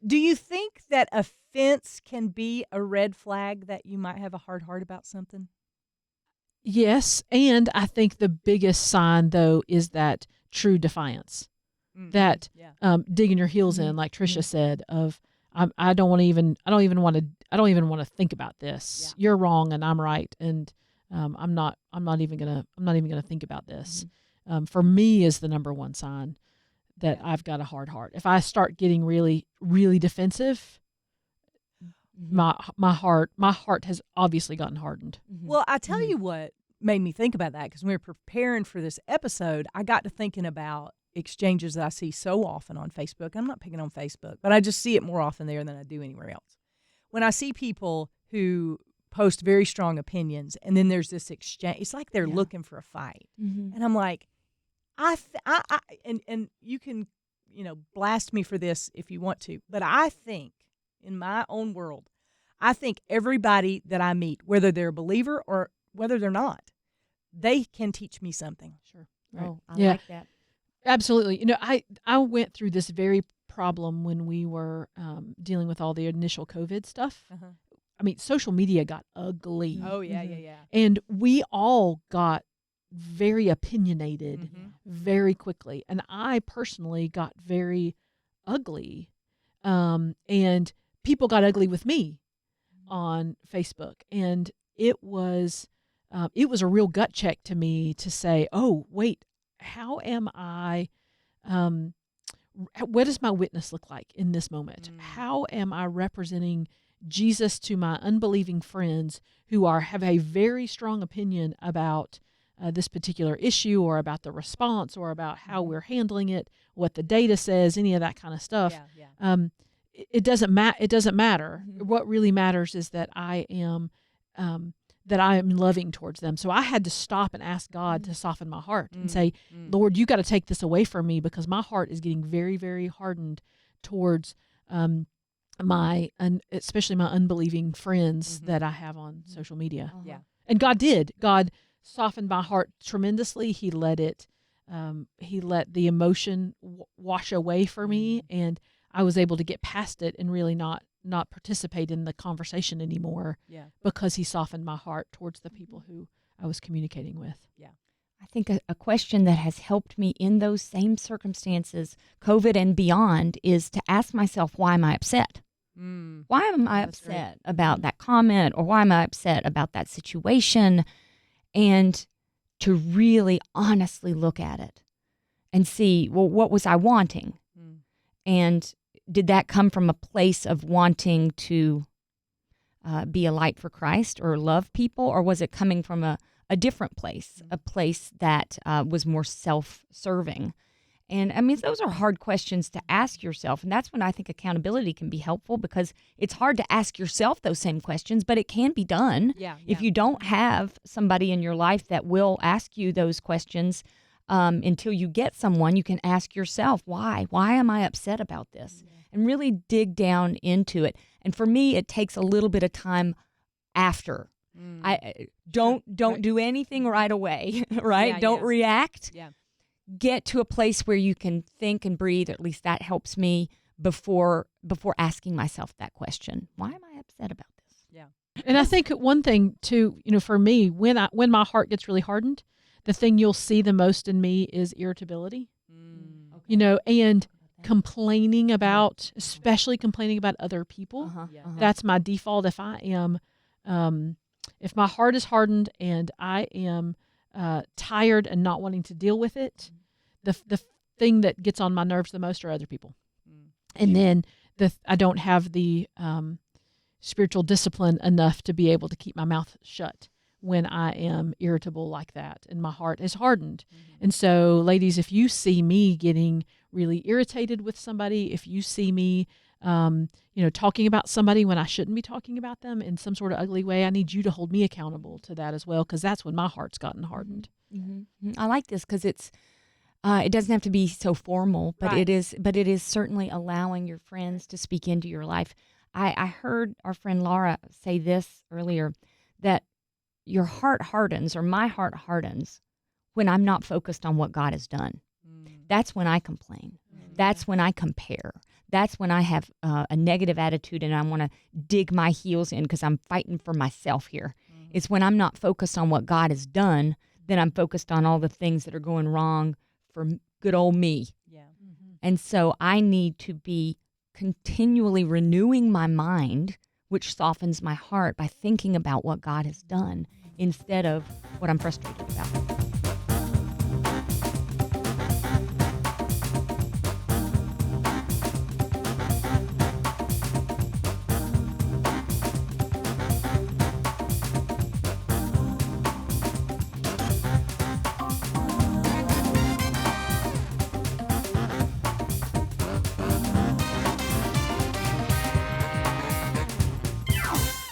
Do you think that offense can be a red flag that you might have a hard heart about something? Yes, and I think the biggest sign, though, is that true defiance. That digging your heels in, like Trisha said, of I don't even want to think about this. Yeah. You're wrong and I'm right, and I'm not even gonna think about this. For me, is the number one sign that I've got a hard heart. If I start getting really, really defensive, my heart has obviously gotten hardened. Well, I tell you what made me think about that, because when we were preparing for this episode, I got to thinking about exchanges that I see so often on Facebook. I'm not picking on Facebook, but I just see it more often there than I do anywhere else. When I see people who post very strong opinions, and then there's this exchange, it's like they're looking for a fight. And I'm like, and you can, blast me for this if you want to, but I think in my own world, I think everybody that I meet, whether they're a believer or whether they're not, they can teach me something. Sure. Right. Oh, I Yeah. like that. Absolutely. I went through this very problem when we were dealing with all the initial COVID stuff. I mean, social media got ugly. Oh, yeah. And we all got very opinionated very quickly. And I personally got very ugly. And people got ugly with me on Facebook. And it was a real gut check to me to say, oh, wait, how am I, what does my witness look like in this moment? How am I representing Jesus to my unbelieving friends who have a very strong opinion about this particular issue, or about the response, or about how we're handling it, what the data says, any of that kind of stuff? It doesn't matter. What really matters is that I am loving towards them. So I had to stop and ask God to soften my heart and say, Lord, you got to take this away from me, because my heart is getting very, very hardened towards especially my unbelieving friends that I have on social media. And God did. God softened my heart tremendously. He let the emotion wash away for me, and I was able to get past it and really not participate in the conversation anymore, because he softened my heart towards the people who I was communicating with. I think a question that has helped me in those same circumstances, COVID and beyond, is to ask myself, why am I upset? Why am I upset about that comment, or why am I upset about that situation? And to really honestly look at it and see, well, what was I wanting? And did that come from a place of wanting to be a light for Christ or love people, or was it coming from a different place, a place that was more self-serving? And I mean, those are hard questions to ask yourself. And that's when I think accountability can be helpful, because it's hard to ask yourself those same questions, but it can be done. If you don't have somebody in your life that will ask you those questions, until you get someone, you can ask yourself, why? Why am I upset about this? And really dig down into it. And for me, it takes a little bit of time after. I don't do anything right away, right? Don't react. Get to a place where you can think and breathe. At least that helps me before asking myself that question. Why am I upset about this? And I think one thing too, for me, when my heart gets really hardened, the thing you'll see the most in me is irritability. And complaining about, especially complaining about other people. That's my default. If I am, if my heart is hardened and I am tired and not wanting to deal with it, the thing that gets on my nerves the most are other people. And then I don't have the spiritual discipline enough to be able to keep my mouth shut when I am irritable like that and my heart is hardened. And so, ladies, if you see me getting really irritated with somebody, if you see me talking about somebody when I shouldn't be talking about them in some sort of ugly way, I need you to hold me accountable to that as well, because that's when my heart's gotten hardened. I like this because it doesn't have to be so formal, but it is certainly allowing your friends to speak into your life. I heard our friend Laura say this earlier, that your heart hardens, or my heart hardens, when I'm not focused on what God has done. That's when I complain. That's when I compare. that's when I have a negative attitude and I want to dig my heels in because I'm fighting for myself here. Mm-hmm. It's when I'm not focused on what God has done, then I'm focused on all the things that are going wrong for good old me. Yeah. Mm-hmm. And so I need to be continually renewing my mind, which softens my heart by thinking about what God has done instead of what I'm frustrated about.